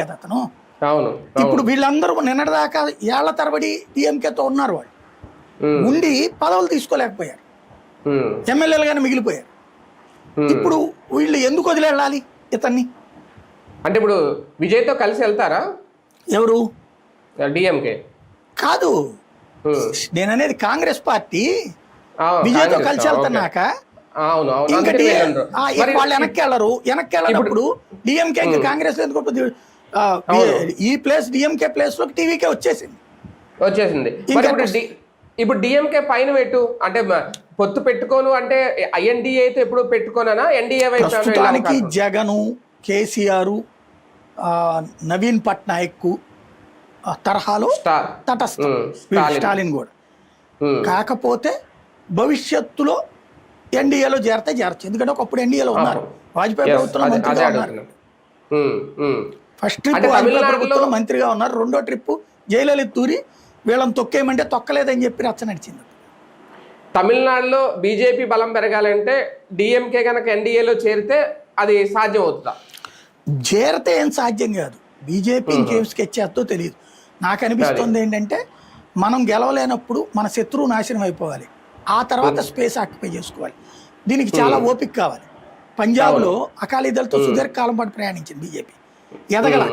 కదా అతను. ఇప్పుడు వీళ్ళందరూ నిన్నటిదాకా ఏళ్ల తరబడి డిఎంకేతో ఉన్నారు, వాళ్ళు ఉండి పదవులు తీసుకోలేకపోయారు, ఎమ్మెల్యేలుగానే మిగిలిపోయారు. ఇప్పుడు వీళ్ళు ఎందుకు వదిలి వెళ్ళాలి ఇతన్ని? అంటే ఇప్పుడు విజయ్తో కలిసి వెళ్తారా ఎవరు? డిఎంకే కాదు, నేననేది కాంగ్రెస్ పార్టీ విజయ్తో కలిసి వెళ్తున్నాక ఇంకటి వాళ్ళు వెనక్కి వెళ్ళినప్పుడు డిఎంకే ఇంకా కాంగ్రెస్ ఎందుకు ఈ ప్లేస్ డిఎంకే ప్లేస్ లోకి టీవీకే వచ్చేసింది. ఇప్పుడు డిఎంకే పైన పెట్టు అంటే పొత్తు పెట్టుకోను అంటే ఐఎన్డిఏ అయితే ఎప్పుడు పెట్టుకోనా? ఎన్డీఏ ప్రస్తుతానికి జగను, కేసీఆర్, నవీన్ పట్నాయక్ తరహాలో తటస్థం స్టాలిన్ కూడా. కాకపోతే భవిష్యత్తులో ఎన్డీఏలో చేరచ్చు, ఎందుకంటే ఒకప్పుడు ఎన్డీఏలో ఉన్నారు, వాజ్పేయి ప్రభుత్వంలో మంత్రిగా ఉన్నారు. ఫస్ట్ ట్రిప్ వాజ్పేయి ప్రభుత్వంలో మంత్రిగా ఉన్నారు, రెండో ట్రిప్ జయలలిత తూరి వీళ్ళని తొక్కేయమంటే తొక్కలేదని చెప్పి రచ్చ నడిచింది. తమిళనాడులో బీజేపీ బలం పెరగాలంటే డిఎంకే కనుక ఎన్డీఏలో చేరితే అది సాధ్యం అవుతుందా? చేరితే ఏం సాధ్యం కాదు, బీజేపీ ఇంకేం స్కెచ్ చేస్తో తెలియదు. నాకు అనిపిస్తుంది ఏంటంటే మనం గెలవలేనప్పుడు మన శత్రువు నాశనం అయిపోవాలి, ఆ తర్వాత స్పేస్ ఆక్యుపై చేసుకోవాలి. దీనికి చాలా ఓపిక కావాలి. పంజాబ్లో అకాలీదళతో సుదీర్ఘకాలం పాటు ప్రయాణించింది బీజేపీ, ఎదగల.